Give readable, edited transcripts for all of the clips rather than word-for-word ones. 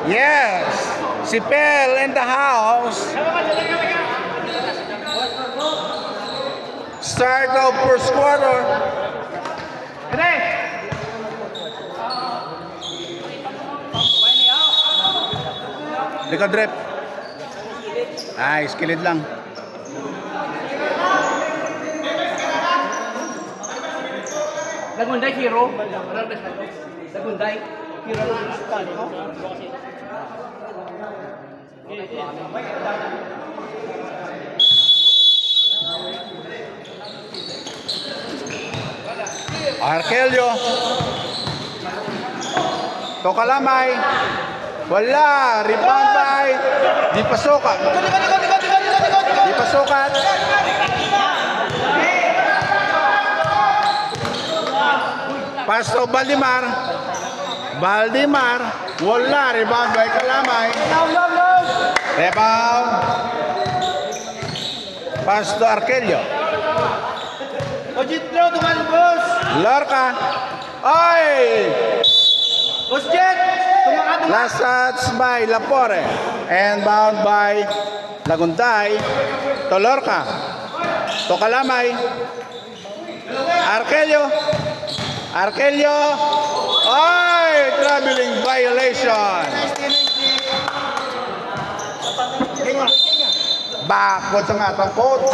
Yes. Si Pel in the house. Start of first quarter. Likod rep. Ay, skilid lang. Nagunday hero. Nagunday hero tali ko. Arkelio. Tokalamay. Wala. Rebound by. Di pasukat. Di pasukat. Pass to Valdemar. Valdemar. Wala. Rebound by Kalamay. Rebound. Pass to Arkelio. Ojit bro, tuman bos. Lorca. Ay! Bos Jet. Last shots by Lapore. And bound by Laguntay. To Lorca. To Kalamay. Arkelio. Arkelio. Ay! Traveling violation. Bakod sa nga itong coach.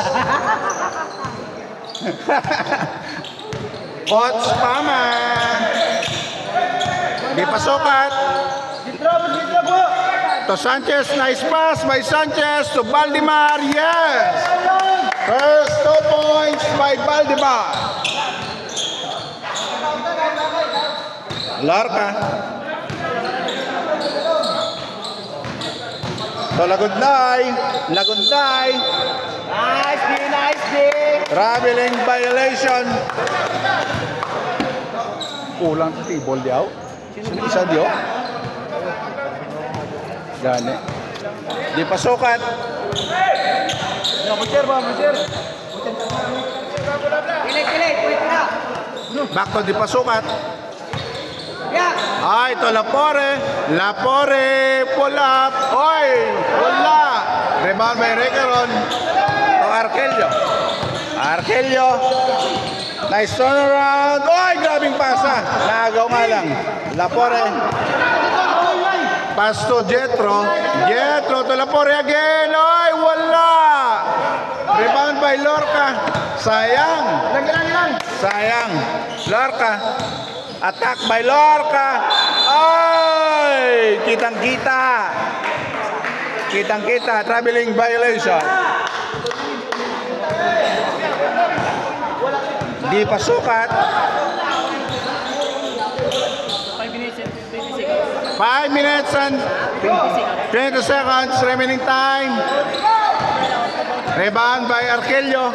Coach Pama. Di pasukat. To Sanchez, nice pass by Sanchez to Valdemar. Yes. First 2 points by Valdemar. Lorca. To Laguntay. Laguntay. Nice D, nice D. Traveling violation. Kulang sa table diyaw. Sino isa diyo? Gani. Di pasukat. Butcher ba, butcher? Kilik, wait na. Back to di pasukat. Yeah. Ay, ito Lapore. Lapore, pull up. Oy, wala. Rebound by Recaron. To Arkelio. Arkelio. Nice turnaround. Oy, grabing pasa. Nagaw nga lang. Lapore. Pass to Jetro. Jetro to Lapore again. Oy, wala. Rebound by Lorca. Sayang. Sayang. Lorca. Attack by Lorca. Ay! Kitang-kita. Kitang-kita. Traveling violation. Di pasukat. 5 minutes and 20 seconds remaining time. Rebound by Arkelio.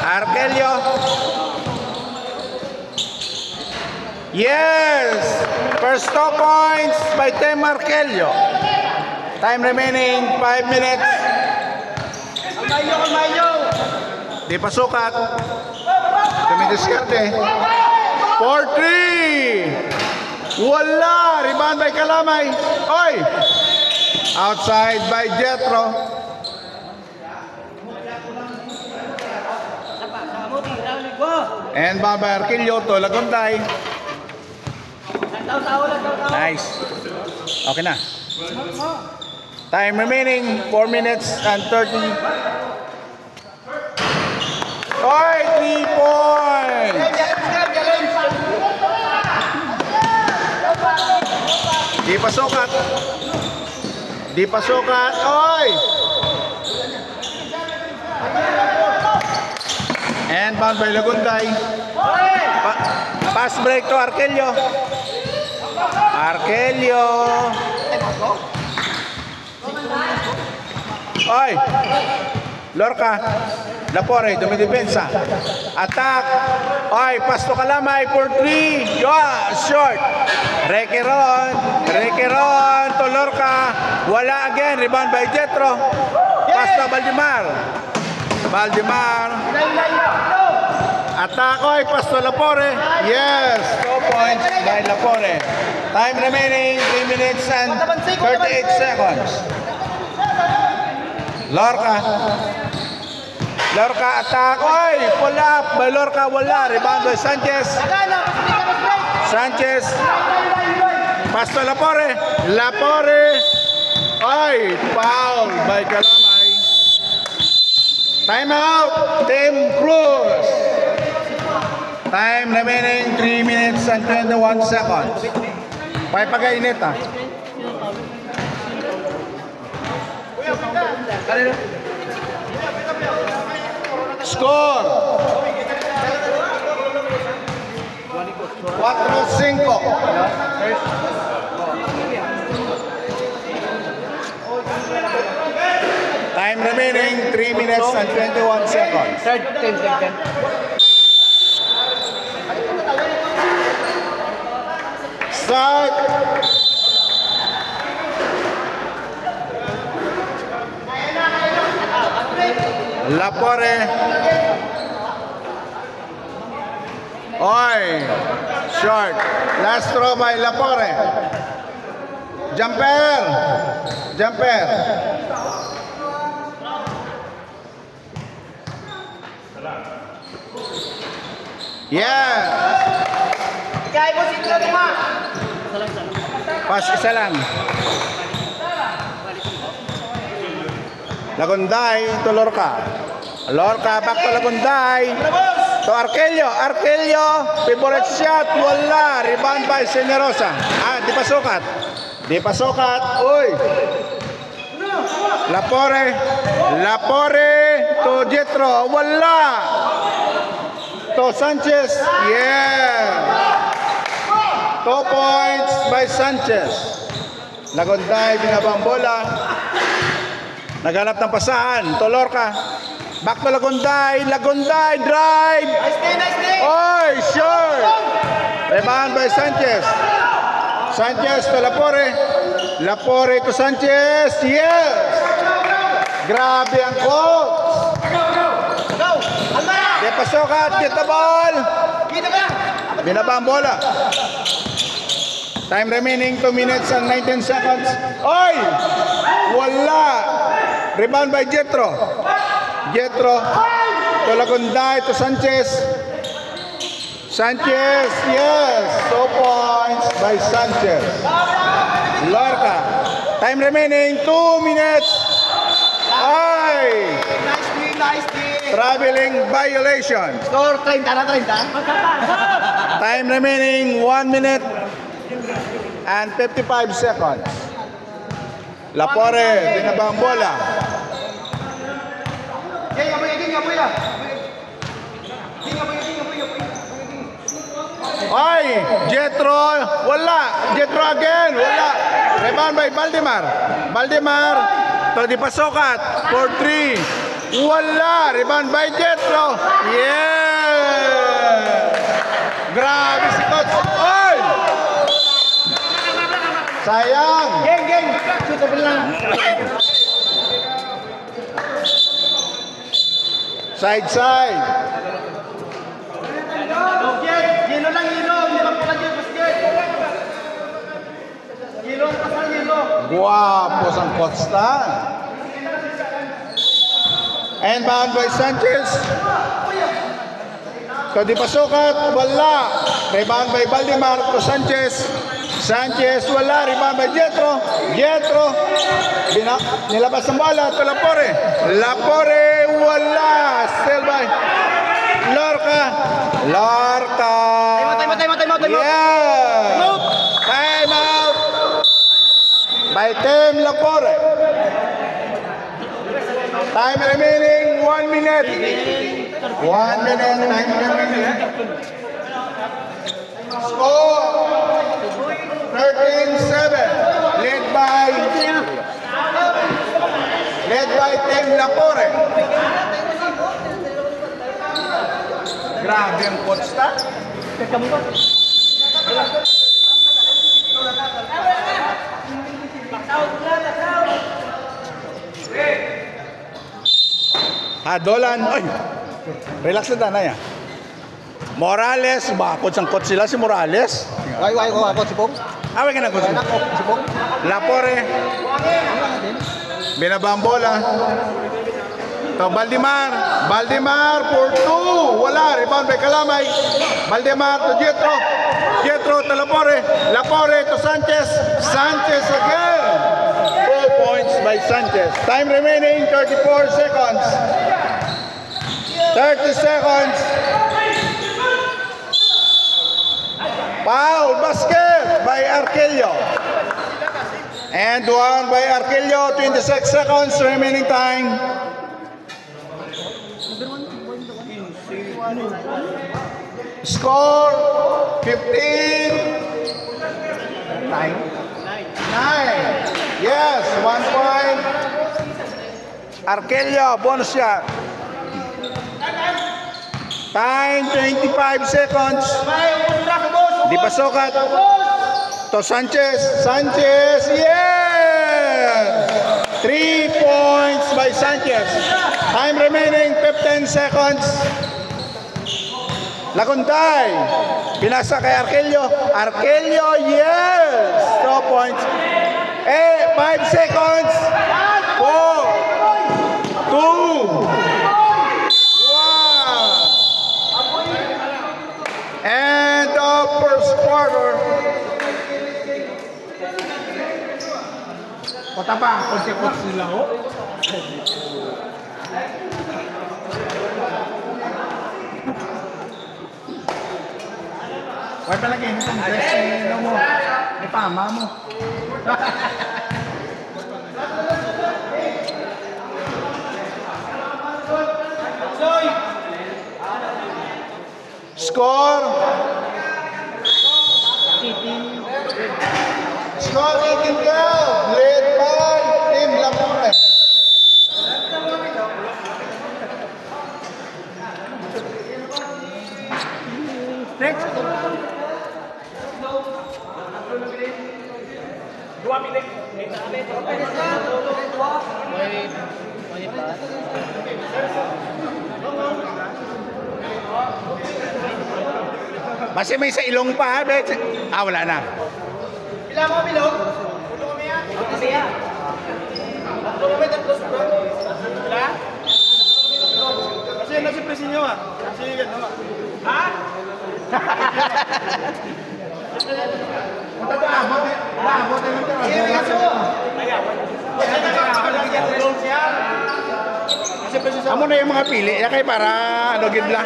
Arkelio. Yes! First 2 points by Team Arkelio. Time remaining 5 minutes. Di pasukat. Tumidiskarte. 4-3. Wala! Rebound by Kalamay. Oy! Outside by Jetro. And by Arkelio to Laguntay. Nice. Okay na. Time remaining 4 minutes and 30. Oy, 3 points. Di pasukat. Di pasukat. Oy. And bound by Laguntay. Pass break to Arkelio. Arkelio. Oy. Lorca. Lapore, dumidepensa. Attack. Oy, pass to Kalamay for 3. Yeah, short. Requeron. Requeron to Lorca. Wala again. Rebound by Jetro. Pass to Valdemar. Valdemar. Atakoy, pass to Lapore. Yes, 2 points by Lapore. Time remaining 3 minutes and 38 seconds. Lorca. Lorca, atakoy. Pull up by Lorca, wala. Rebound by Sanchez. Sanchez. Pass to Lapore. Lapore. Ay, foul by Calamay. Time out, Team Cruz. Time remaining 3 minutes and 21 seconds. Pagkainit ah. Score 4-5. Time remaining 3 minutes and 21 seconds. Third, 10. Start. Lapore. Oy. Short. Last throw by Lapore. Jumper. Jumper. Yeah. Kaya mo si Lorca. Pas isa lang. Lagunday to Lorca. Lorca back to Lagunday. To Arkelio. Arkelio. Favorite shot. Wala. Rebound by Generosa. Di pa sukat. Di pa sukat. Uy. Lapore. Lapore to Jetro. Wala. To Sanchez. Yeah. 2 points by Sanchez. Lagunday, binabang bola. Naghanap ng pasahan. To Lorca. Back to Lagunday. Lagunday, drive. Nice day. Oy, sure. Rebound by Sanchez. Sanchez to Lapore. Lapore to Sanchez. Yes. Grabe ang coach. Go. Almara. Di pasukat. Get the ball. Kita ka. Binabang bola. Time remaining 2 minutes and 19 seconds. Oy! Wala! Rebound by Jetro. Jetro. To Lagunday, to Sanchez. Sanchez, yes! 2 points by Sanchez. Lorca. Time remaining 2 minutes. Ay! Nice day. Traveling violation. Score 30 na 30. Time remaining 1 minute and 55 seconds. Lapore, binabang bola. Ay, Jetro, wala. Jetro again, wala. Rebound by Valdemar. Valdemar, to di pasokat, for 3. Wala, rebound by Jetro. Yeah! Grabe si Coach. Oy! Sayang. Geng. Shoot up lang. Side. Yelo lang, yelo. Hindi lang pala dyan, basket. Yelo ang pasal, yelo. Guwapo sang Costa. And bound by Sanchez. So di pasukat, wala. Rebound by Valdemar to Sanchez. Sanchez, wala. Rebound by Jetro. Jetro. Nilabas ang bola to Lapore. Lapore, wala. Still by Lorca. Lorca. Time out. Yeah. Time out. By Team Lapore. Time remaining 1 minute. 1 minute, time remaining. Score 13-7. Led by Team Lapore. Grabe ang coach ta. Dolan. Ay, relax na ya. Morales, bakot sangkot sila si Morales. Ay, ako si Pong. Away ka na ko. Anak ko, si Pong. Lapore. Binabang bola. To Valdemar. Valdemar for 2. Wala. Rebound by Kalamay. Valdemar to Jetro. Jetro to Lapore. Lapore to Sanchez. Sanchez again. 4 points by Sanchez. Time remaining 34 seconds. 30 seconds. Foul basket by Arkelio. And one by Arkelio. 26 seconds remaining time. Score 15. 9. Yes, 1 point. Arkelio, bonus shot. Time 25 seconds. Di pasukat. To Sanchez. Sanchez, yes! 3 points by Sanchez. Time remaining 15 seconds. Laguntay. Pinasa kay Arkelio. Arkelio, yes! 2 points. 5 seconds. 4, 2, 1. And the first quarter. Kota pa, konti-konti sila ho. Huwag palagi, itong dressing mo. May pama mo. Score. Score 18-12. Led by Team Lapore. Next. 2 minutes. Basta may sa ilong pa, ha, Bet? Wala na. Pila mo, Bilog? Pulo kami yan. Pulo kami, tatlo sa bro. Pila? Kasi nasa presin nyo, ha? Kasi gano'n, ha? Ha? Abot na yung tira. Amo na yung mga pili, kay para ano gidla.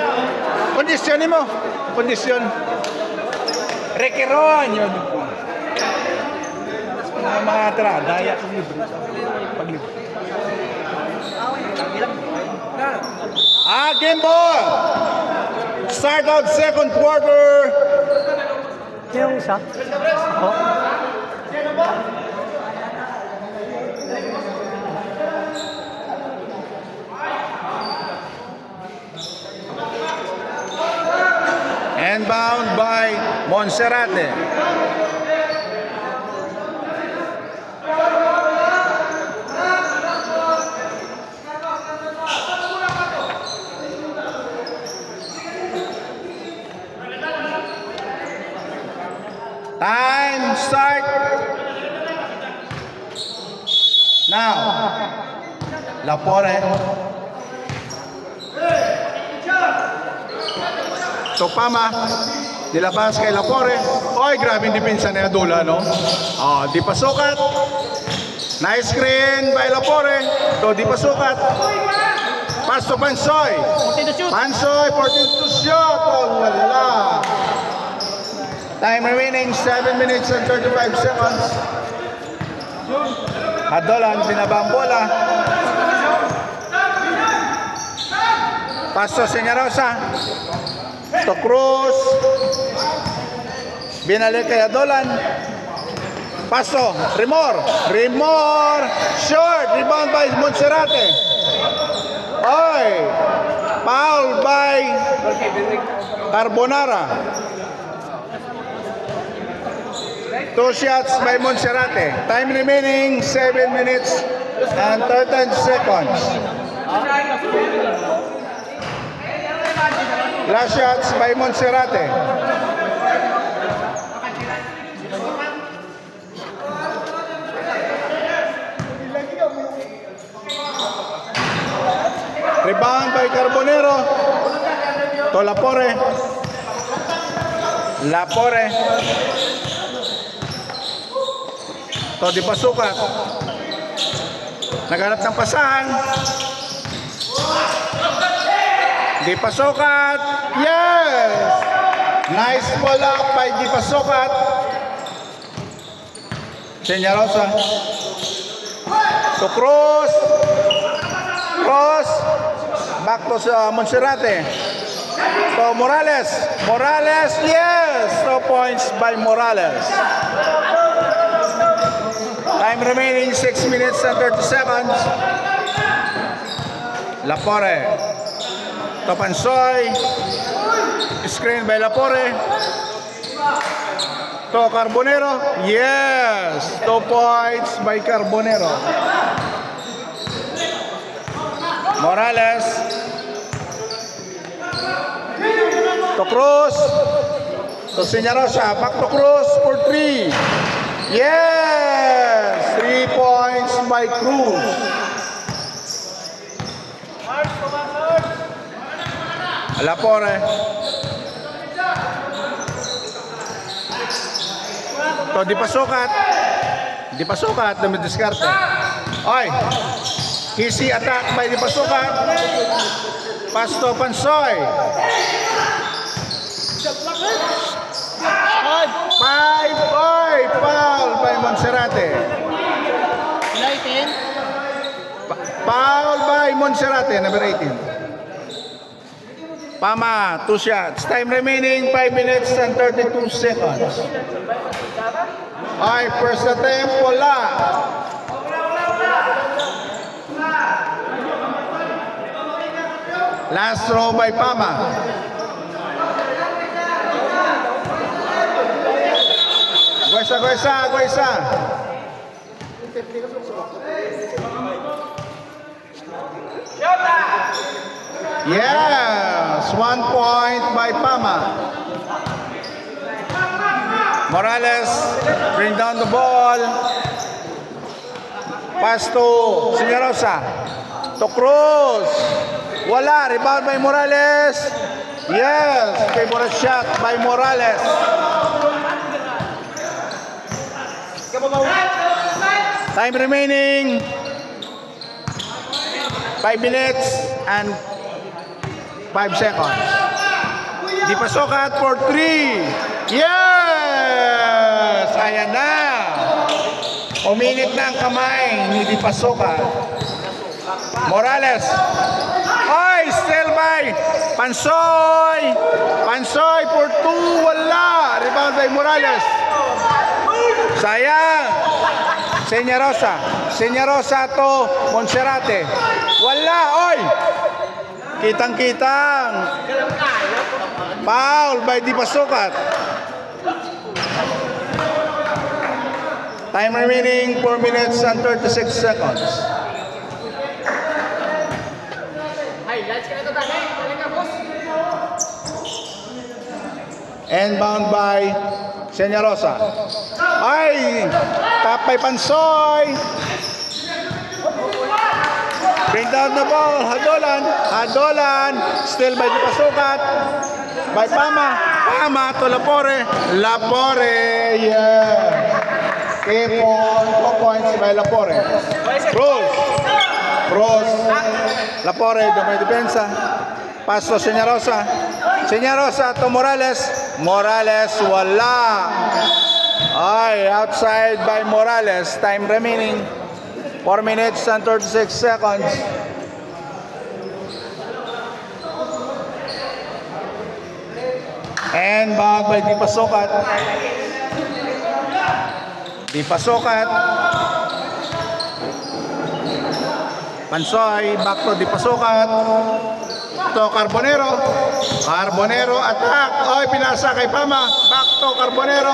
Kondisyonin mo. Kondisyon. Rekiron yun. Mga tira, daya kung libre. Paglibre. Game ball. Start of second quarter. Yung isa? Ako? And bound by Monserrate. Time start. Now. Lapore. Topama. Nilabas kay Lapore. Oy, grabe yung depensa na Adula, no? Di pasukat. Nice screen by Lapore. Di pasukat. Pass to Pansoy. Pansoy, 14 to shoot. Wala. Time remaining 7 minutes and 35 seconds. Adolan, binabang bola. Pass to Senyarosa. To Cruz. Binalik kay Adolan. Paso, Rimor. Short. Rebound by Monserrate. Oy. Foul by Carbonara. 2 shots by Monserrate. Time remaining 7 minutes and 13 seconds. Last shots by Monserrate. Rebound by Carbonero. To Lapore. Lapore. To Di Pasukat. Naghanap ng pasahan. Di Pasukat. Yes! Nice ball up by Di Pasukat. Senyarosa. To Cruz. Cross. Back to Monserrate. To Morales. Morales, yes! 2 points by Morales. Time remaining 6 minutes and 30 seconds. Lapore. To Pansoy. Screen by Lapore. To Carbonero. Yes! 2 points by Carbonero. Morales. To Cruz. To Senyarosa. Back to Cruz for 3. Yes! 3 points by Cruz. Lapore. To Di Pasukat. Di Pasukat. Dumidiskarte. Oy! Easy attack by Di Pasukat. Pass to Pansoy. 5-5. Foul by Monserrate. Foul by Monserrate, number 18. Pama, 2 shots. Time remaining 5 minutes and 32 seconds. Ay, first attempt, wala. Last throw by Pama. Guesa. Yes, 1 point by Pama. Morales bring down the ball. Pass to Senyarosa. To Cruz. Wala. Rebound by Morales. Yes. Favorite shot by Morales. Time remaining 5 minutes and 5 seconds. Di Pasukat for 3. Yes! Ayan na. Uminit na ang kamay ni Di Pasukat. Morales. Ay, still by Pansoy. Pansoy for 2. Wala. Rebound by Morales. Sayang. Senyarosa to Monserrate. Wala. Oy. Kitang-kitang. Foul by Di Pasukat. Time remaining 4 minutes and 36 seconds. Inbound by Senyarosa. Ay! Tap by Pansoy. Bring down the ball. Hadolan. Still by Di Pasukat. By Pama. Pama to Lapore. Lapore. Yeah. 2 points by Lapore. Cruz. Lapore. Dumay depensa. Pass to Senyarosa. Senyarosa to Morales. Morales. Wala. Ay, outside by Morales. Time remaining 4 minutes and 36 seconds. And back by Di Pasukat. Di Pasukat. Pansoy, back to Di Pasukat. To Carbonero. Carbonero attack. Oy, pinasa kay Pama. Back to Carbonero.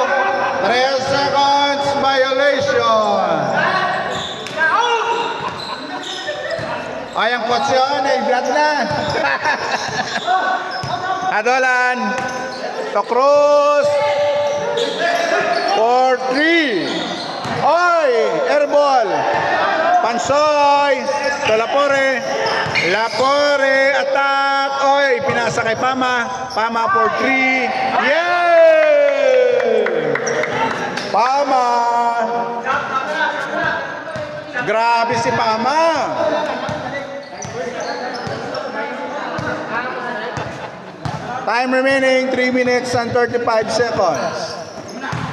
3 seconds violation. Ay, ang potsyon ay flat na. Adolan. To Cruz. For 3. Oy! Airball. Pansoy. To Lapore. Lapore. Attack. Oy! Pinasa kay Pama. Pama for 3. Yay! Pama. Grabe si Pama. Time remaining 3 minutes and 35 seconds.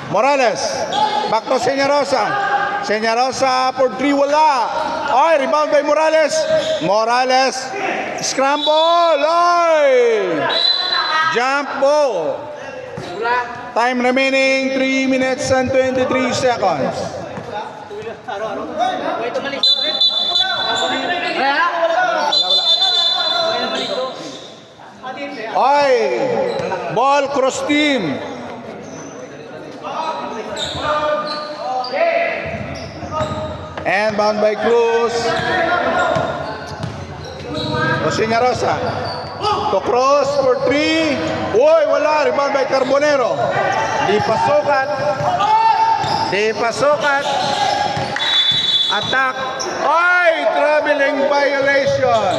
Morales. Back to Señorosa. Señorosa for 3, wala. Ay, rebound by Morales. Morales. Scramble. Ay. Jump ball. Time remaining 3 minutes and 23 seconds. Ay. Ball cross team. And bound by Cruz. Señorosa. To Cruz for 3. Uy, wala. Rebound by Carbonero. Di pasukat. Di pasukat. Attack. Ay, traveling violation.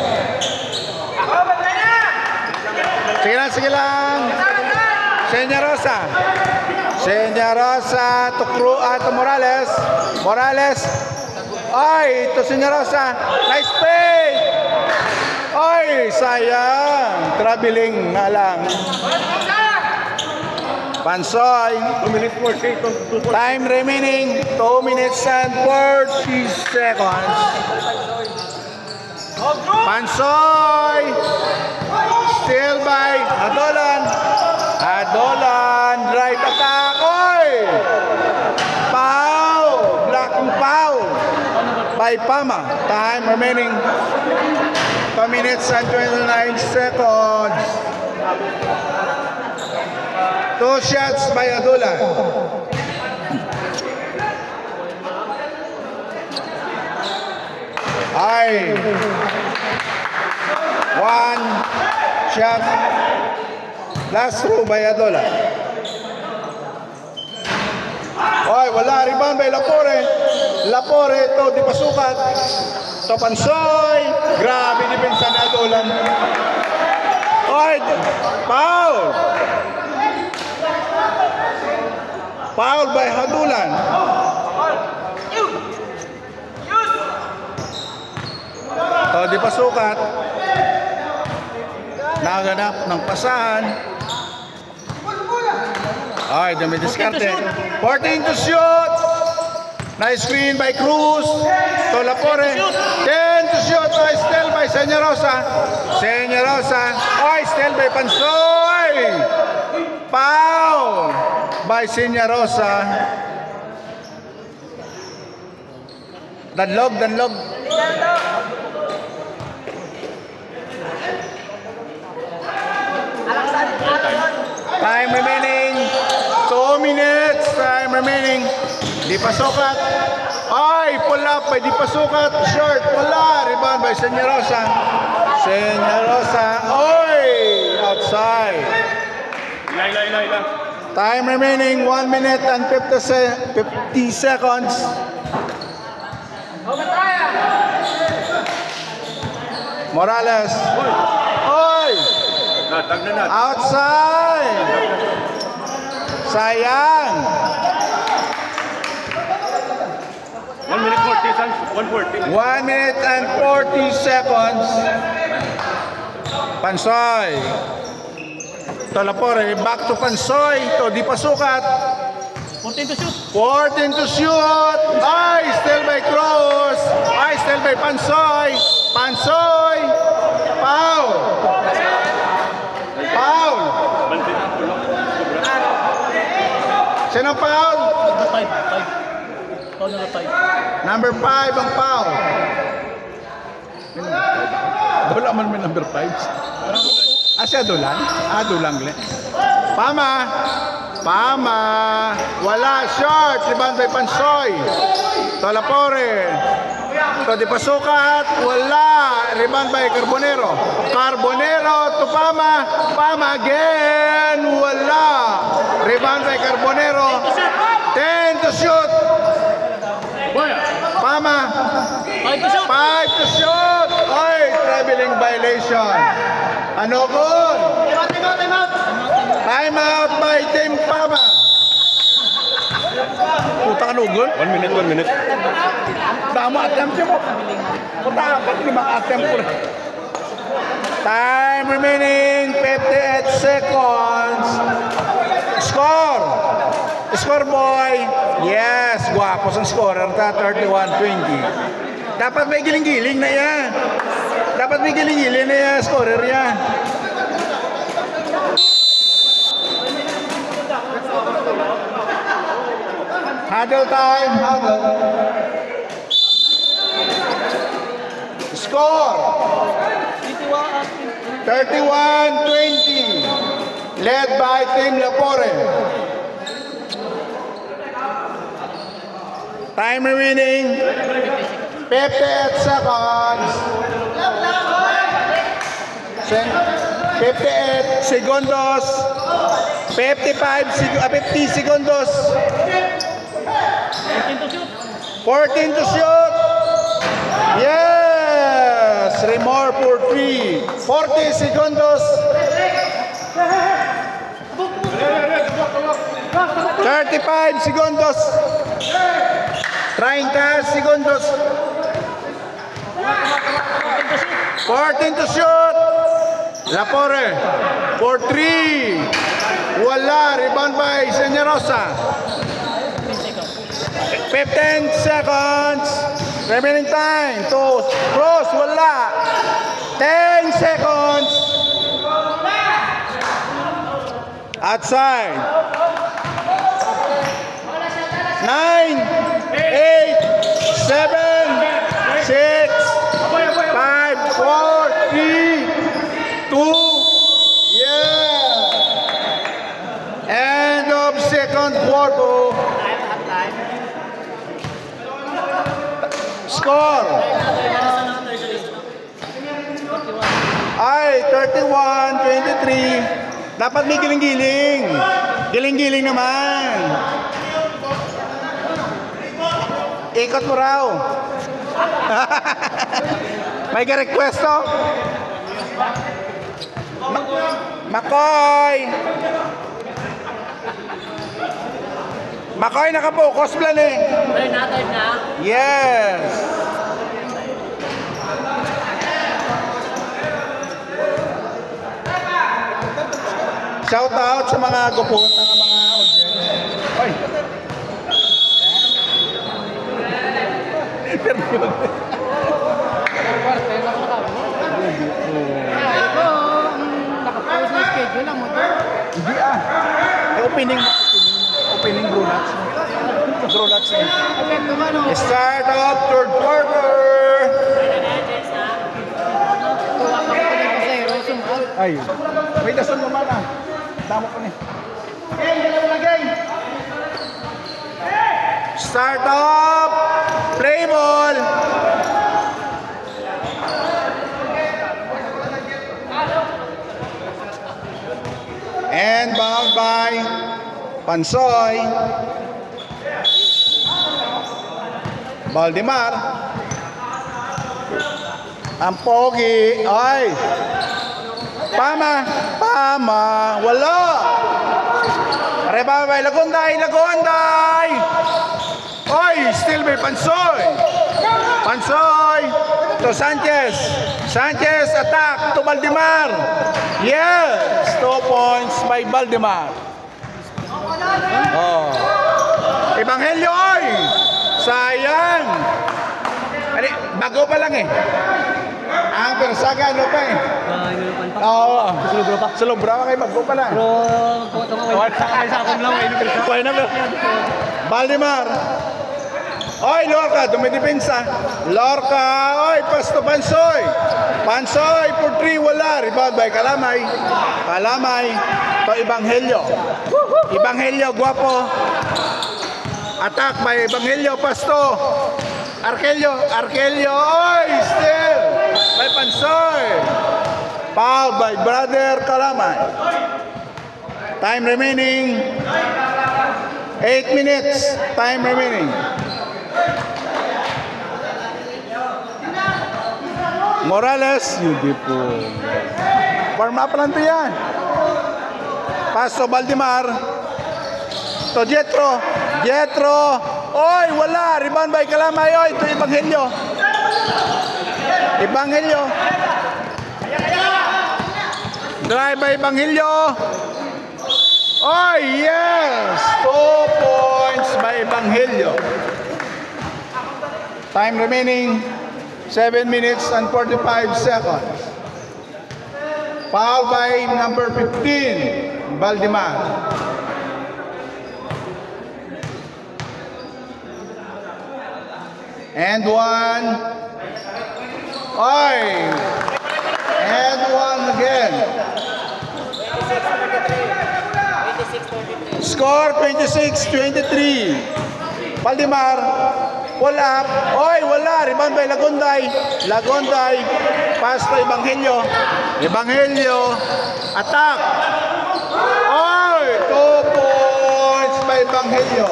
Sige lang. Señorosa. Señorosa to Cruz at Morales. Morales. Ay, ito Señorosa. Nice play. Ay, sayang. Traveling na lang. Pansoy. 2 minutes 40. Time remaining 2 minutes and 40 seconds. Pansoy. Still by Adolan. Adolan. Drive attack. Oy! Foul. Blocking foul by Pama. Time remaining 2 minutes and 29 seconds. 2 shots by Adolan. Ay. 1 shot. Last throw by Adolan. Ay, wala. Rebound by Lapore. Lapore ito, di pasukat. To Pansoy. Grabe depensa ni Adolan. Ay, foul. Foul by Adolan. To di pasukat. Naganap ng pasahan. Ay, dami diskarte. 14 to shoot. Nice screen by Cruz. To Lapore. 10 to shoot. Ay, still by Señorosa. Señorosa. Ay, still by Pansoy. Foul by Señorosa. Danlog. Time remaining 2 minutes. Time remaining. Di pasukat. Ay, pull up by di pasukat. Short. Wala. Rebound by Señorosa. Señorosa. Oy! Outside. Time remaining 1 minute and 50 seconds. Morales. Oy! Outside. Sayang. 1 minute 40 seconds. 1 minute and 40 seconds. Pansoy. To Lapore. Back to Pansoy. To di pasukat. 14 to shoot. 14 to shoot. Ay, still by Cruz. Ay, still by Pansoy. Pansoy. Foul. Foul. Sino foul? 5. Number 5 ang foul. Wala man may number 5. Siya Dulan? Dulang le. Pama. Wala. Short. Rebound by Pansoy. To Lapore. To di pasukat. Wala. Rebound by Carbonero. Carbonero to Pama. Pama again. Wala. Rebound by Carbonero. 10 to shoot. Pama. 5 to shoot. 5 to shoot. Oy, traveling violation. Ano goal? Time out by Team Pama. Puta ka nugol? 1 minute, 1 minute. Dama attempt mo. Puta ka, 5 attempt ko. Time remaining 58 seconds. Score. Score boy. Yes, guwapo sa scorer ta 31-20. Dapat may giling-giling na yan. Dapat may giling-giling na yan, scorer yan. Huddle time, huddle. Score. 31-20. Led by Team Lapore. Time remaining 58 seconds. 58 segundos. 50 segundos. 14 to shoot. Yes. 3 more for 3. 40 segundos. 35 segundos. 30 segundos. 14 to shoot. Lapore. For 3. Wala. Rebound by Señorosa. 15 seconds. Remaining time to cross. Wala. 10 seconds. Outside. 9, 8, 7, 6, 5, 4, 3, 2. Yeah. End of second quarter. Score. Ay, 31-23. Dapat may giling-giling. Giling-giling naman. Ikot mo raw. May ka-request to? Makoy. Makoy, nakapokus plan eh. Turn na. Yes. Shout out sa mga gupon ng mga audience. Oy. Nakapost na schedule lang mo to. Hindi ah. Opening brunats. Brunats eh. Start of third quarter. Ay. May dasan naman ah. Damo ko ni. Game, dalawa na game. Start up. Play ball. And bound by Pansoy. Valdemar. Ang pogi. Ay. Pama. Wala. Rebound by Lagunday. Oy, still by Pansoy. To Sanchez. Sanchez attack to Valdemar. Yes, 2 points by Valdemar. Oh. Ebanghelio, oy. Sayang. Ani, bago pa lang eh. Ang Persaga ano pa eh. Oo. Sulubra pa kayo, bago pa lang. Valdemar. Oy, Lorca, dumidepensa. Lorca, oy, pasto Pansoy. Pansoy for 3, wala. Rebound by Kalamay. To Ebanghelio, guwapo. Attack by Ebanghelio, pasto. Arkelio, oy, still. By Pansoy. Foul by Brother Kalamay. Time remaining. 8 minutes. Time remaining. Morales, beautiful. Warm up lang to yan. Paso Valdemar. To Jetro. Oy, wala. Rebound by Kalamay. Oy, to Evangelio. Drive by Evangelio. Oy, yes. 2 points by Evangelio. Time remaining. 7 minutes and 45 seconds. Foul by number 15, Valdemar. And one. Oy! And one again. Score 26-23. Valdemar. Pull up. Oy, wala. Rebound by Lagonday. Pass to Evangelio. Attack. Oy, 2 points by Evangelio.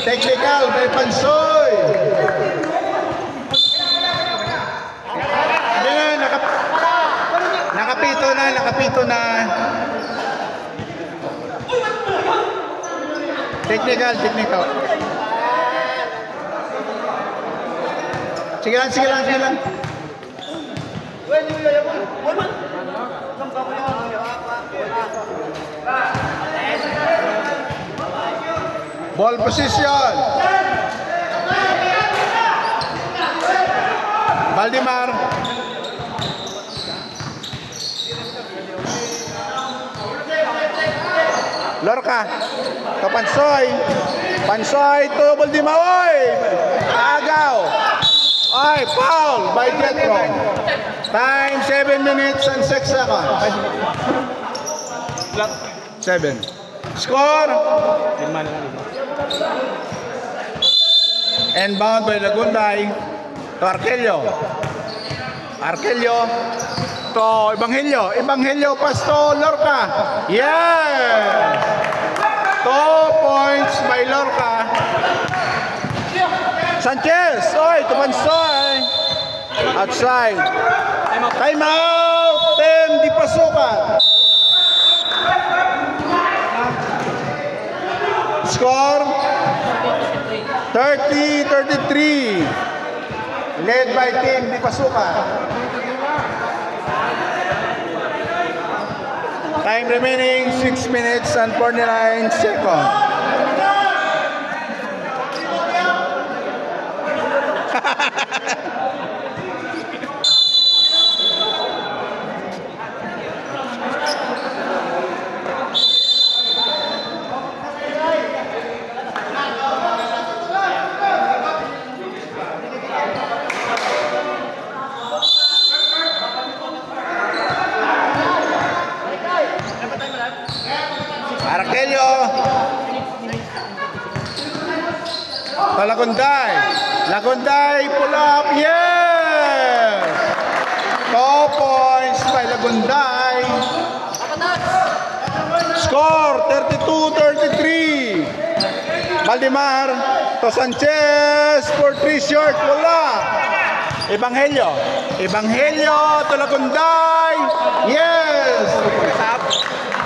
Technical by Pansoy. Nakapito na. Technical. Sige lang. Ball position. Valdemar. Lorca. To Pansoy to Valdemar. Oy! Agaw. Oy, foul by Jetro. Time 7 minutes and 6 seconds. 7. Score. And bound by Lagunday to Arkelio to Evangelio pass to Lorca. Yeah. 2 points by Lorca. Sanchez, oy, to Pansoy. Outside. Time out. 10, di pasukan. Score 30-33. Led by team di pasukan. Time remaining 6 minutes and 49 seconds. Arkelio. Lagunday, pull up, yes! 2 points by Lagunday. Score 32-33. Valdemar to Sanchez for 3 short, wala. Evangelio to Lagunday. Yes!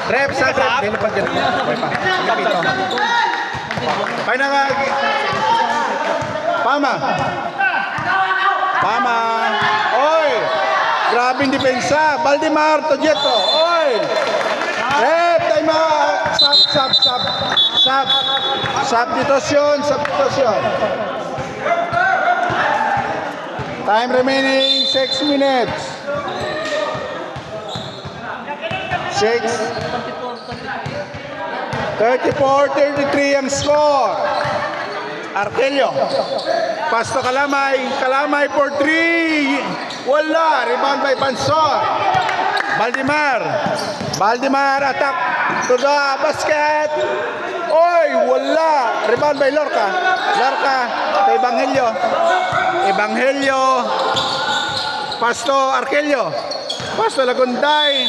Rep sa rep. Ay na nga. Pama. Oy! Grabing depensa. Valdemar to Jetro. Oy! Rep, time out. Substitution. Time remaining 6 minutes. 34-33 ang score. Arkelio. Pass to Kalamay for 3. Wala. Rebound by Pansoy. Valdemar attack to the basket. Oy, wala. Rebound by Lorca to Evangelio. Evangelio. Pasto Arkelio. Pasto Lagunday.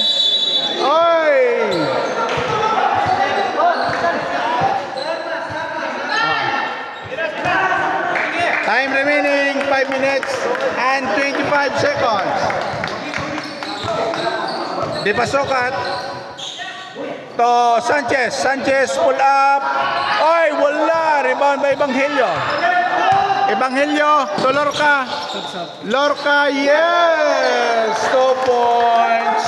Oy! Time remaining 5 minutes and 25 seconds. Di Pasokat to Sanchez. Sanchez pull up. Oy, wala. Rebound by Evangelio. Evangelio to Lorca. Lorca, yes! 2 points.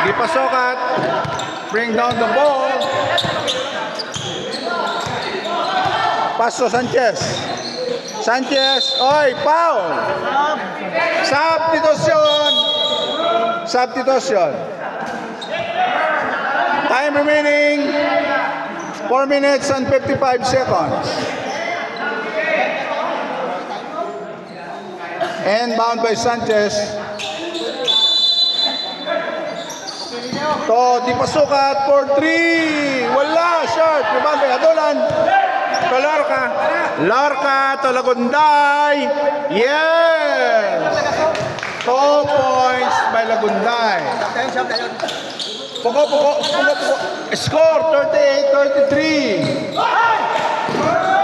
Di Pasokat. Bring down the ball. Paso Sanchez. Sanchez. Oy, foul. Substitution. Substitution. Time remaining 4 minutes and 55 seconds. And bound by Sanchez. To Di Pasokat for 3. Wala. Short. Rebound by Adolan. To Lorca. Lorca to Lagunday. Yes. 2 points by Lagunday. Poko. Score 38-33.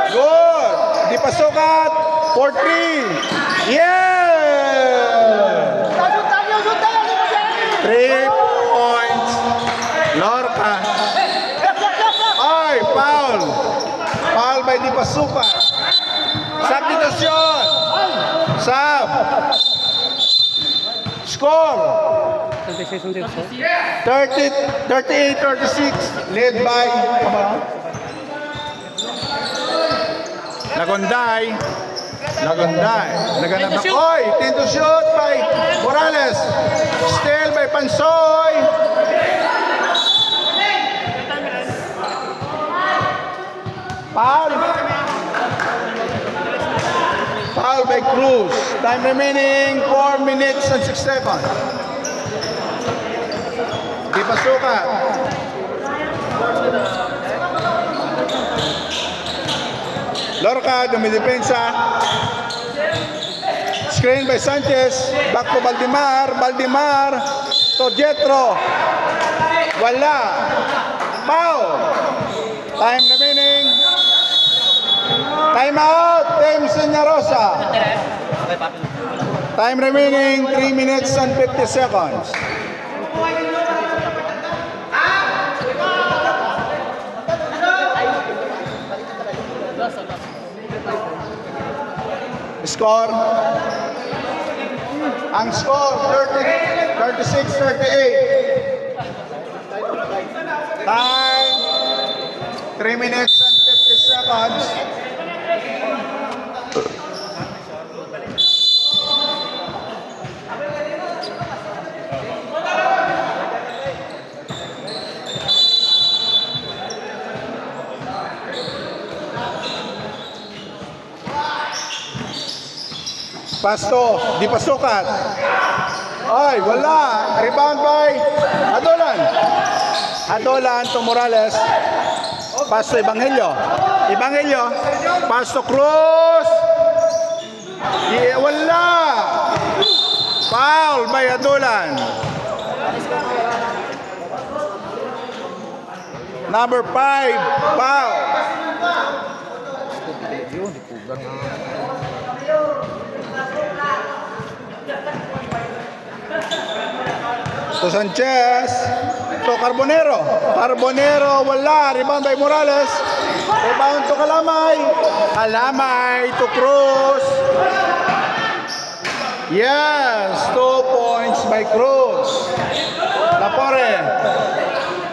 Good. Di Pasokat for 3. Yeah. 3 points. Lorca. Ay, foul. Foul by Di Pasokat. Substitution. Sub. Score. 38-36. Led by Lagunday. Naganap na. Oy, tend to shoot by Morales. Steal by Pansoy. Foul. Foul by Cruz. Time remaining 4 minutes and 6 seconds. Di Pasokat. Lorca, dumidepensa. Screen by Sanchez. Back to Valdemar. Valdemar to Jetro. Wala. Foul. Time remaining. Time out. Team Senyarosa. Time remaining 3 minutes and 50 seconds. Score. Ang score 36-38. Time 3 minutes and 50 seconds. Pasto, Di Pasokat. Ay, wala. Rebound by Adolan. Adolan to Morales. Pasto Evangelio. Evangelio. Pasto Cruz. Yeah, wala. Foul by Adolan. Number 5. Foul. To Sanchez, to Carbonero. Carbonero, wala. Rebound by Morales. Rebound to Kalamay. Kalamay to Cruz. Yes, 2 points by Cruz. Lapore.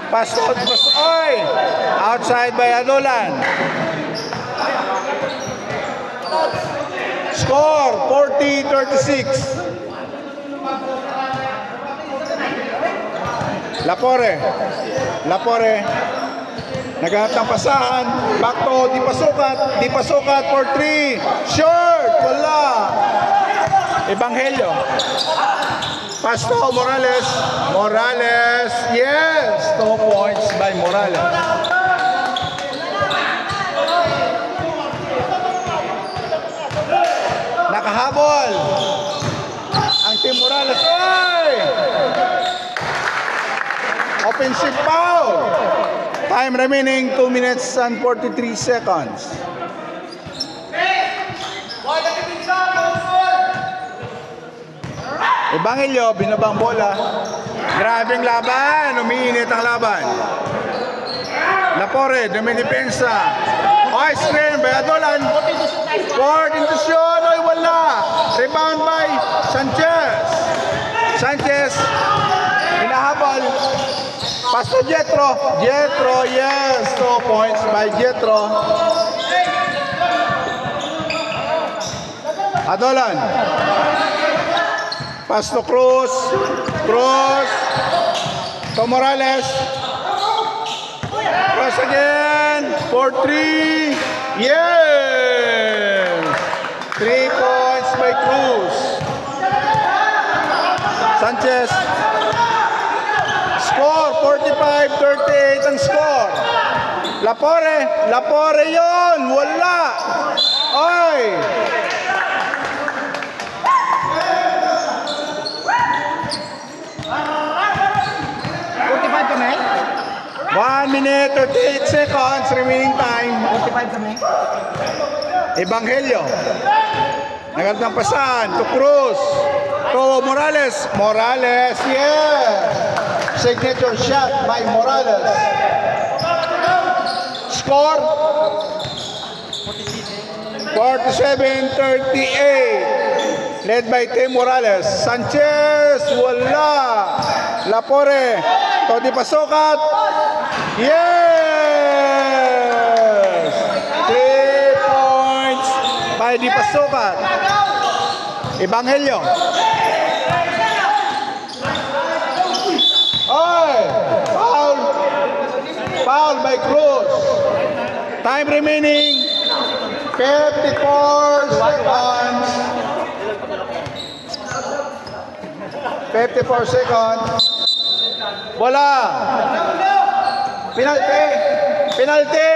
Pasod. Oy! Outside by Adolan. Score, 40-36. Lapore. Naghanap ng pasahan. Back to Di Pasokat. Di Pasokat for 3. Short. Wala. Evangelio. Pasto Morales. Morales. Yes. 2 points by Morales. Nahabol ang Team Morales. Oy! Offensive foul. Time remaining 2 minutes and 43 seconds. Evangelio, binabang bola. Grabing laban, umiinit ang laban. Lapore, dumidepensa. Oy, screen by Adolan. Forward into shoot, oy wala. Rebound by Sanchez. Sanchez, hinahabol. Pass to Jetro. Jetro, yes. 2 points by Jetro. Adolan. Pass to Cruz. Cruz. To Morales. Cross again. For 3. Yes. 3 points by Cruz. Sanchez. Score. 45-38 ang score. Lapore. Lapore yun. Wala. Oy. Kami? 1 minute 38 seconds remaining time. 45 kami? Evangelio. Nagandang pasan to Cruz. To Morales. Morales, yeah. Signature shot by Morales. Score 47-38. Led by Team Morales. Sanchez, wala. Lapore. Todi Pasukat. Yes! 3 points by Di Pasukat. Evangelio. Oy! Foul. Foul by Cruz. Time remaining 54 seconds. 54 seconds. Wala. Penalty. Penalty.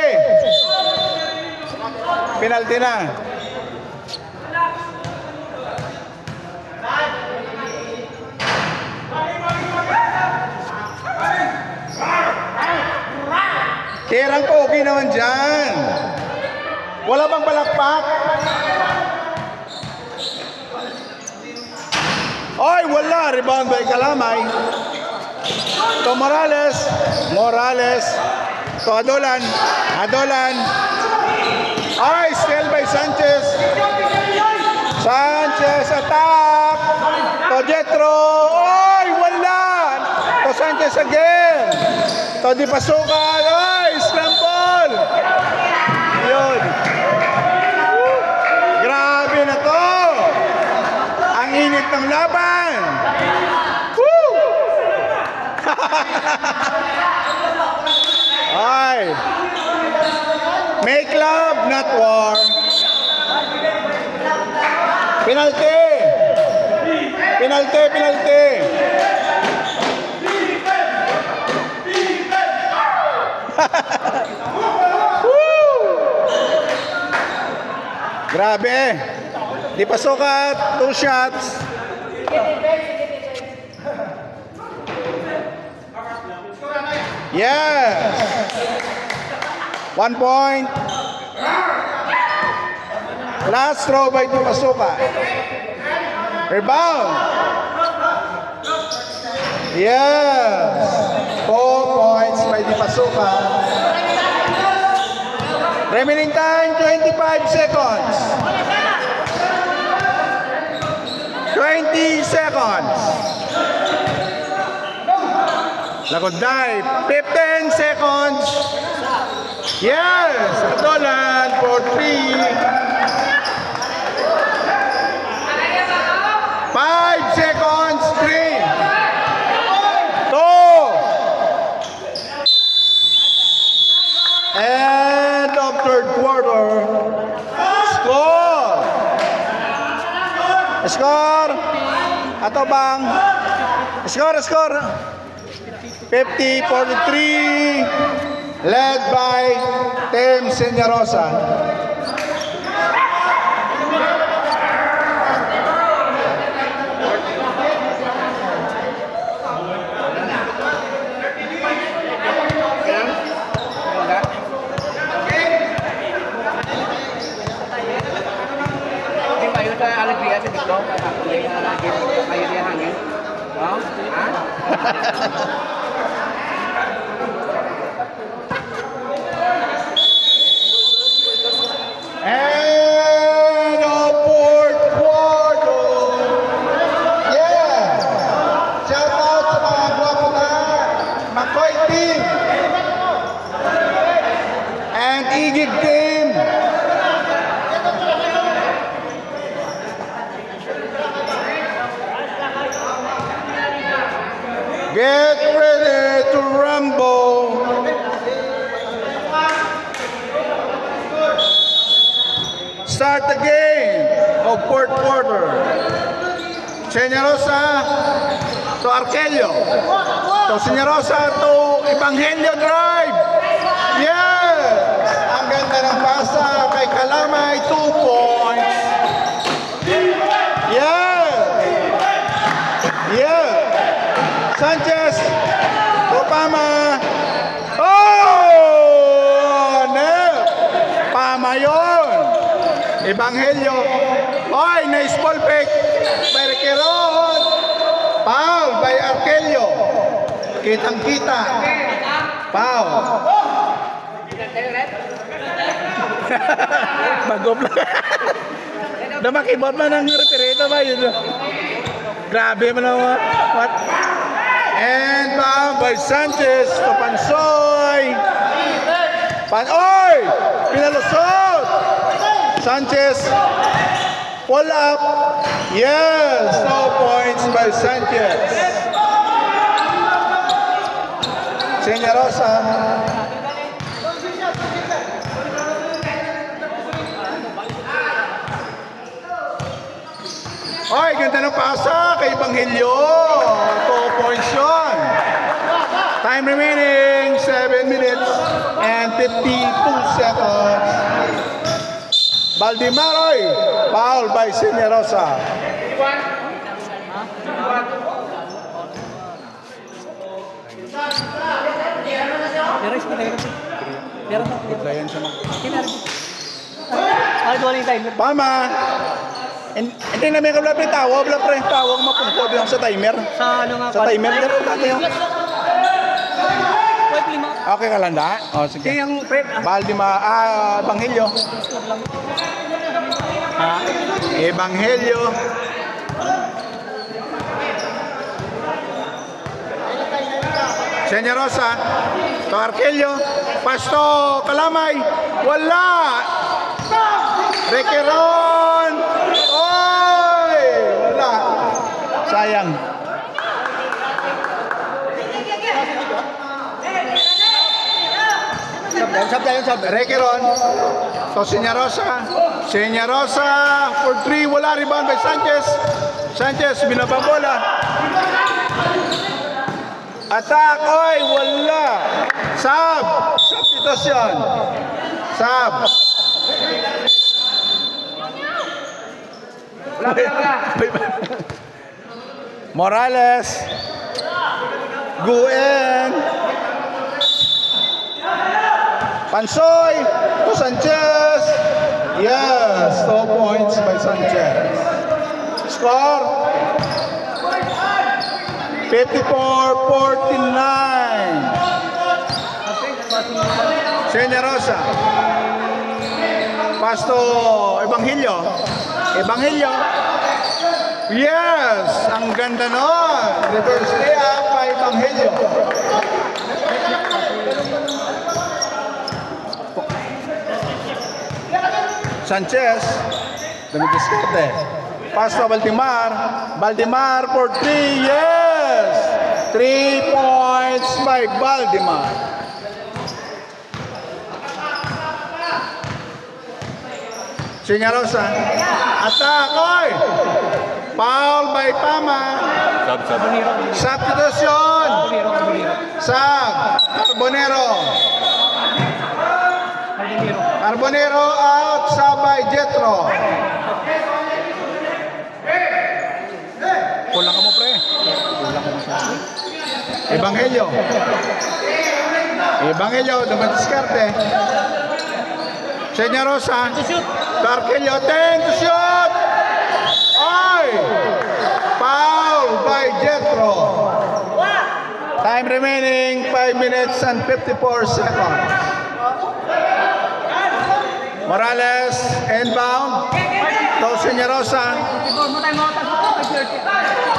Penalty na. Tirang pogi naman dyan. Wala bang palakpak? Oy, wala. Rebound by Kalamay. To Morales. Morales. To Adolan. Adolan. Ay, still by Sanchez. Sanchez attack. To Jetro. Ay, wala. To Sanchez again. To Di Pasukan. Ay, scramble. Yun. Grabe na to. Ang init ng laban. Ay. Make love, not war. Penalty. Penalty, penalty. Grabe. Di Pasukat, 2 shots. Yes. 1 point. Last throw by Di Pasukat. Rebound. Yes. 4 points by Di Pasukat. Remaining time 25 seconds. 20 seconds. Lagonday, 15 seconds. Yes, Adolan for 3. 5 seconds, 3. 2. End of third quarter. Score. Score. Ato bang? Score, score. 50-43, led by Team Señorosa. Đâu, đây là cái bay đi hàng ấy. Đó, And a fourth quarter. Yeah. Shout out sa mga gwapo na Makoy team. And Igig team. Get ready to rumble. Start the game of fourth quarter. Senyarosa to Arkelio. To Senyarosa to Evangelio drive. Yes! Ang ganda ng pasa kay Kalamay, 2 points. Yes! Yes! Sanchez to Pama. Oh! Nel! Pama yun. Evangelio. Oy, nice ball pick by Requeron. Foul by Arkelio. Kitang-kita. Foul. Magop lang. Damakibot man ang retireta ba yun? Grabe man ang what? And foul by Sanchez to Pansoy. Oy! Pinalusot! Sanchez, pull up. Yes, no points by Sanchez. Senyarosa. Oy, ganda ng pasa kay Evangelio. 2 points yun. Time remaining 7 minutes and 52 seconds. Baldimaroy, foul by Senyarosa. Pama. Hindi na may kablapit tawag mapungkod lang sa timer. Sa ano nga? Sa timer ganun natin. Okay ka lang da? O sige. Yung prep. Evangelio. Evangelio. Senyarosa. To Arkelio. Pasto Kalamay. Wala. Requeron. Oy! Wala. Sayang. Requeron. So Senyarosa for 3. Wala, rebound by Sanchez. Sanchez binabang bola. Attack. Oy, wala. Substitution. Sub. Morales. Guen. Pansoy to Sanchez. Yes, 2 points by Sanchez. Score 54-49. Senyarosa. Pasto Evangelio. Yes, ang ganda nun. Reverse layup by Evangelio. Sanchez, dumi-diskarte. Pasto Baldimar for 3, yes! 3 points by Baldimar. Senyarosa, attack, oy! Foul by Pama. Substitution. Carbonero out, sub by Jetro. Kulang ka mo, pre. Evangelio, dumadiskarte. Senyarosa. Arkelio, 10 to shoot. Oy! minutes and 54 seconds. Morales, inbound. To Senyarosa.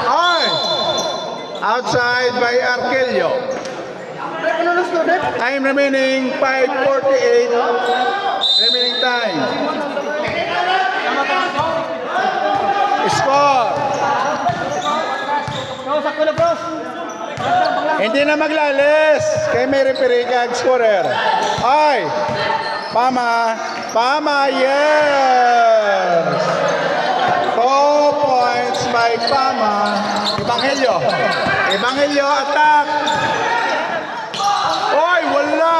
Ay! Outside by Arquelio. Time remaining 5:48. Remaining time. Score. Hindi na maglalis. Kay may referee kag scorer. Ay! Pama. Pama, yes! 2 points by Pama. Evangelio. Evangelio, attack. Oy, wala.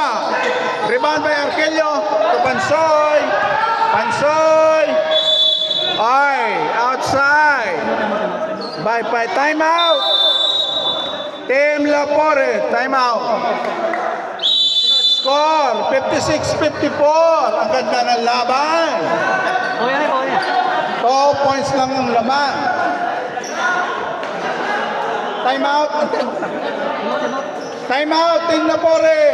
Rebound by Arquelio. To Pansoy. Pansoy. Ay, outside. By timeout. Team Lapore, timeout. Score, 56-54. Ang ganda ng laban. 2 points lang ang laban. Timeout. Timeout, Team Lapore.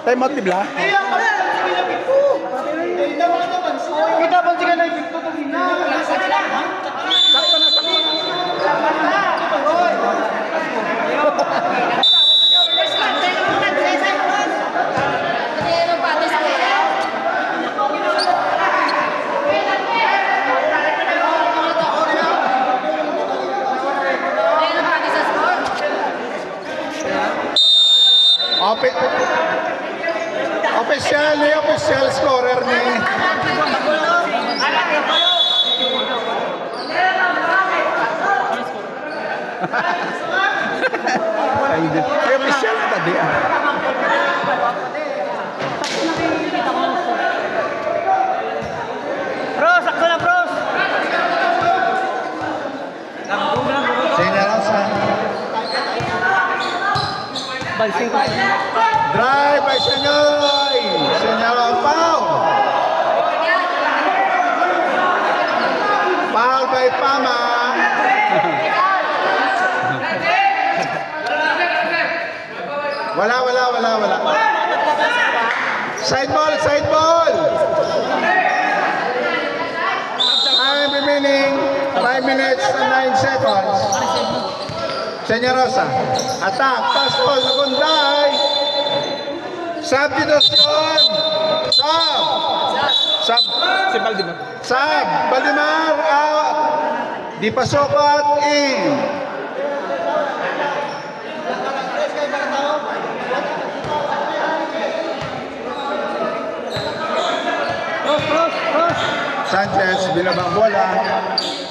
Timeout, Tibla. Kita pun jika naik itu tuh gini. Official scorer ni official tadi. Bros, sakto na bros. Senyarosa. Balsing pa. Drive by Senyoy. Senyarosa foul. Foul by Pama. Wala. Side ball. Time remaining 5 minutes and 9 seconds. Senyarosa. Attack. Pass ball. Nagunday. Substitution. Sub. Si Baldimar. Sub. Baldimar out. Di pasokot in. Sanchez binabang bola.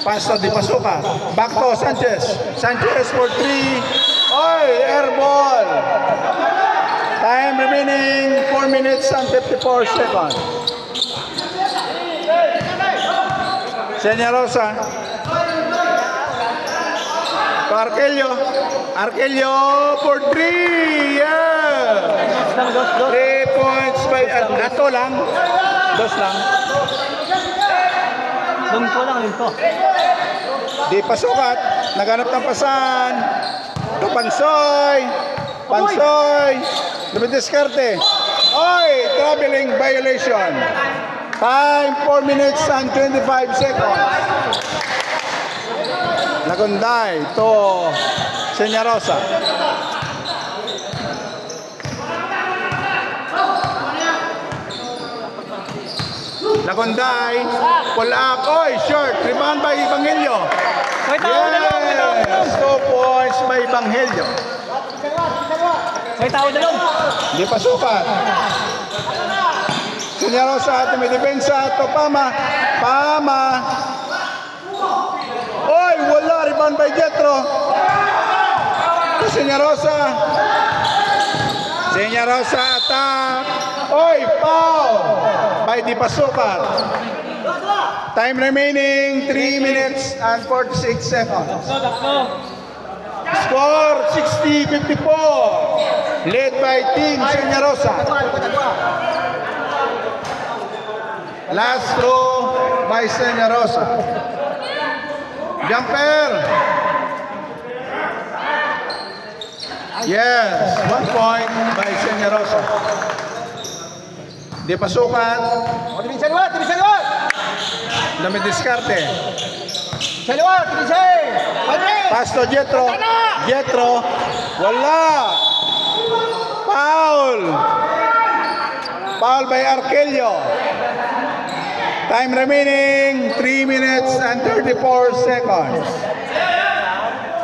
Pass di pasukan. Back to Sanchez. Sanchez for 3. Oy, air ball. Time remaining 4 minutes and 54 seconds. Senyarosa. To Arquelio. Arquelio for 3. Yeah. 3 points by Ato lang. 2 lang. Lumpo lang, lumpo. Di pasukat. Naganap ng pasan. To Pansoy. Dumidiskarte. Oy, traveling violation. Time 4 minutes and 25 seconds. Nagunday to Senyarosa. Nagunday. Pull up. Oy, short. Rebound by Evangelio. Yes. 2 points by Evangelio. May tao dalong. Di pasukan. Senyarosa at may depensa. To Pama. Oy, wala. Rebound by Jetro. To Senyarosa. Senyarosa attack. Oy, foul by Di pasukan. Time remaining 3 minutes and 46 seconds. Score 60-54. Led by Team Senyarosa. Last throw by Senyarosa. Jumper. Yes, 1 point by Senyarosa. Di pasukan. Dami diskarte. Pasto Jetro. Jetro. Wala. Foul. Foul by Arkelio. Time remaining 3 minutes and 34 seconds.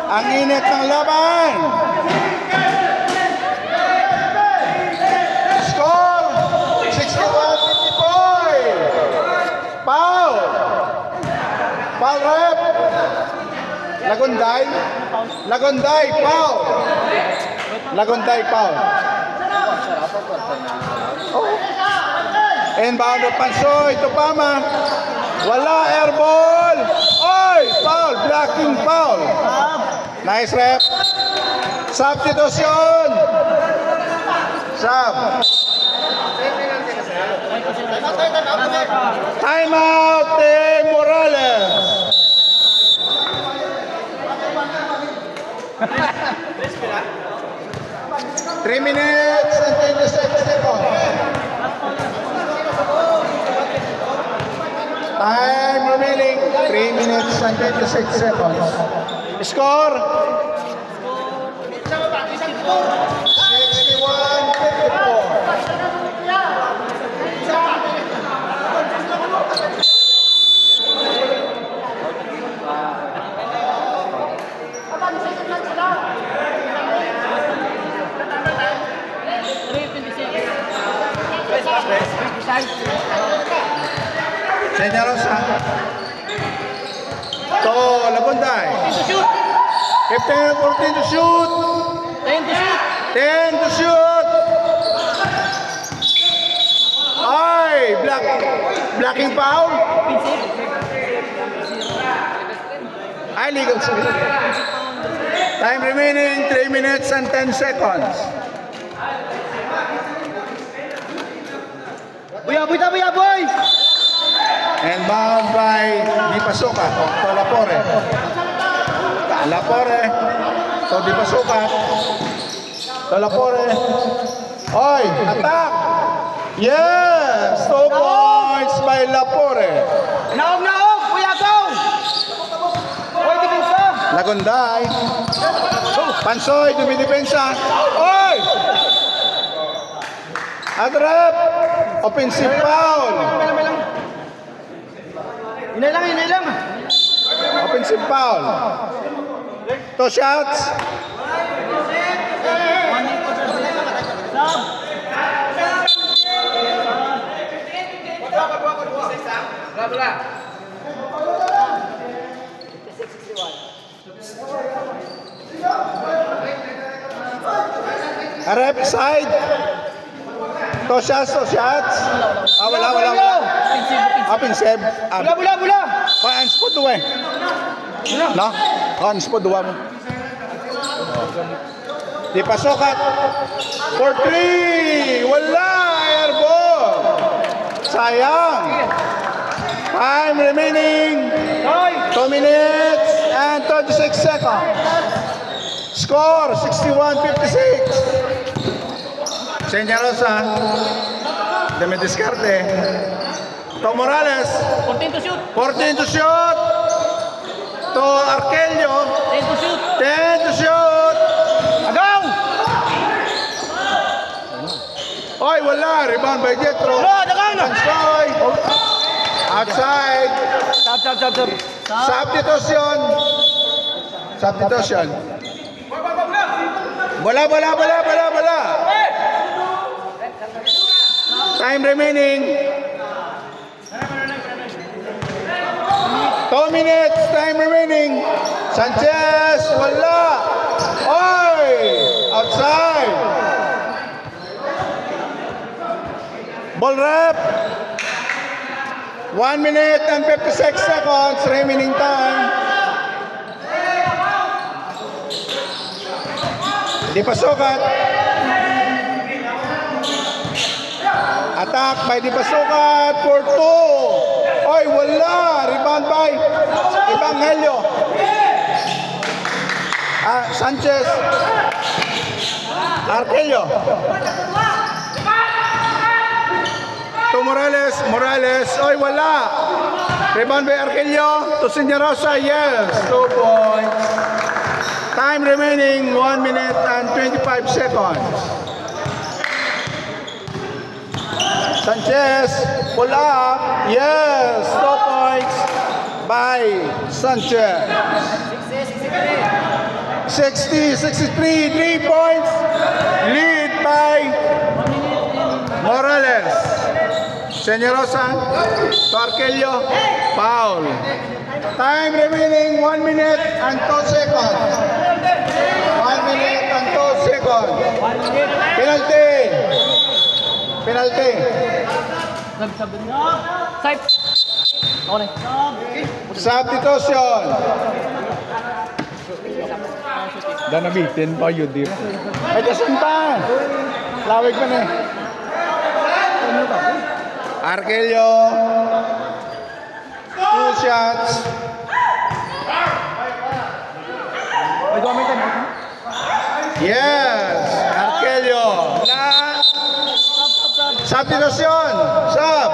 Ang init ng laban. Score 61-55. Foul. Foul rep. Lagunday. Lagunday foul. Lagunday foul. Inbound of Pansoy to Pama. Wala, airball. Oy, foul, blocking foul. Nice rep. Substitution. Sub. Time out, Morales. 3 minutes and 26 seconds. Time remaining 3 minutes and 26 seconds. Score 61-54. Senyarosa. To Lagunday. 15, 14 to shoot. 10 to shoot. 10 to shoot. Ay, blocking foul. Ay, legal sila. Time remaining 3 minutes and 10 seconds. Buya, boy! And bound by Di Pasukat to Lapore. Lapore to Di Pasukat to Lapore. Oy, attack! Yes! 2 points by Lapore. Naog! Buya, go! Oy, depensa! Lagunday. Pansoy, dumidepensa. Oy! Adrep! Offensive foul. Inay lang. Offensive foul. 2 shots. Rep side. 2 shots. Ah, wala. Offensive. Bula! Hands po duwe. No? Hands po duwa mo. Di Pasukat. For 3. Wala. Airball. Sayang. Time remaining 2 minutes and 36 seconds. Score 61-56. Senyarosa. Dami diskarte. To Morales. 14 to shoot. 14 to shoot. To Arkelio. 10 to shoot. 10 to shoot. Agaw! Oy, wala. Rebound by Jetro. Pansoy. Outside. Sab. Substitution. Bola. Time remaining 2 minutes. Time remaining. Sanchez. Wala. Oy! Outside. Ball rep. 1 minute and 56 seconds remaining time. Di Pasukat. Attack by Di Pasukat for 2. Oy, wala. Rebound by Evangelio. Sanchez. Arkelio. To Morales. Morales. Oy, wala. Rebound by Arkelio. To Senyarosa. Yes. 2 points. Time remaining 1 minute and 25 seconds. Sanchez. Pull up. Yes. 2 points by Sanchez. 60-63. 3 points. Lead by Morales. Senyarosa to Arkelio, foul. Time remaining 1 minute and 2 seconds. 1 minute and 2 seconds. Penalty. Penalty. Side. Ako na. Substitution. Danabitin pa yun dito. Ay, kasunta. Lawig pa na eh. Arkelio. 2 shots. Yes. Arkelio. Substitution. Sub.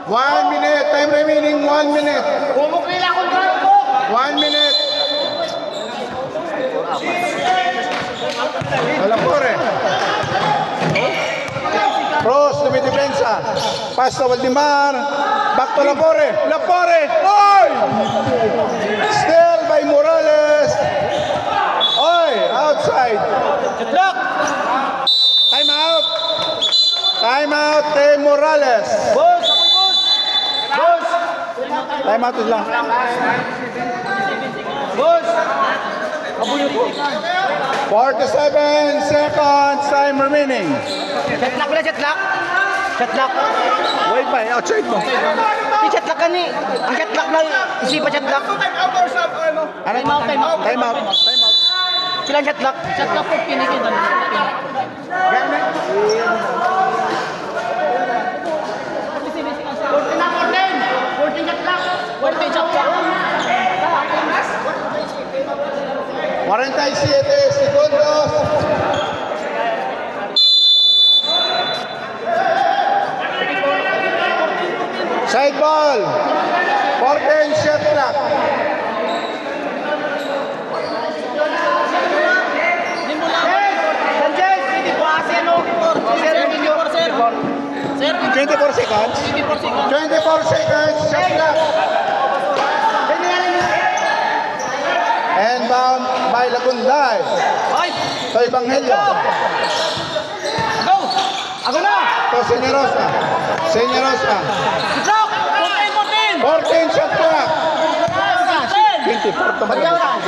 1 minute. Time remaining 1 minute. 1 minute. Lapore. Cross, dumidepensa. Pass to Waldemar. Back to Lapore. Lapore. Oy! Still by Morales. Oy, outside. Time out. Time out kay Morales. Time out lang. Boss! 47 seconds. Time remaining. Chatlock na, chatlock. Chatlock. Wait pa, outside mo. Di chatlock ka ni. Ang chatlock na, isipa chatlock. Ano? Time out, time out. Time out. Time out. Sila chatlock. Chatlock po, pinikitan. Gamit. 14 chatlock. 14 chatlock. 47 segundos. Side ball. 14 shot clock. Sanchez, hindi po kasi ano. Sir, 24 seconds. 24 seconds. Shot clock. And bound by Lagunday. So Evangelio. Go! Ako na! To Senyarosa. Senyarosa. Chatlock! 14! 14 shot clock. 24 to Malabas.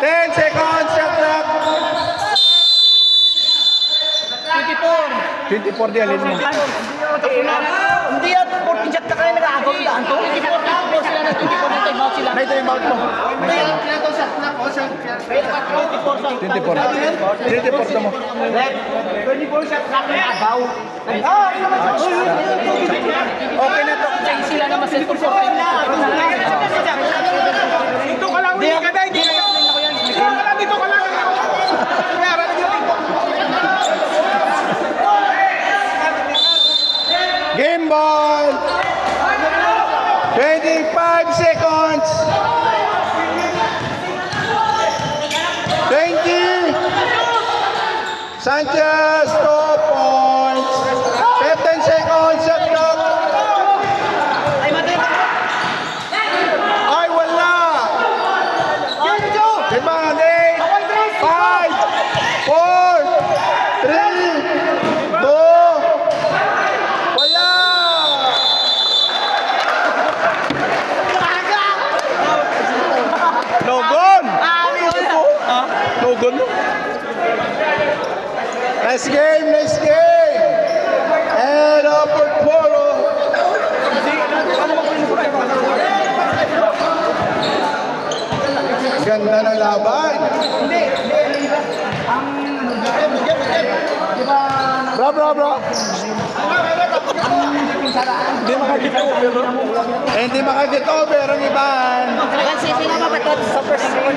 10 seconds shot clock. 24 di alin mo. Hindi yan, 14 shot na kayo nag-aagaw yung daan to. 24 sila na 24 na time out sila. May time out mo. Hindi yan, pinatong shot na ko. 24 to mo. 24 shot na nag-aagaw. Okay na to. Sila na mas for 14 na. Dito ka lang, hindi ka dahil. Dito ka lang, dito ka lang. Game ball. 25 seconds. 20. Sanchez, 2 points. 15 seconds. Shot clock. Ay, wala. Diba? 8, 5, 4, 3, 2, wala. Logon. Logon. Nice game, nice game. And upward polo. Ganda ng laban. Bro, bro. Hindi maka-get over ang iban. Talagang sisi nga mabatot sa first one.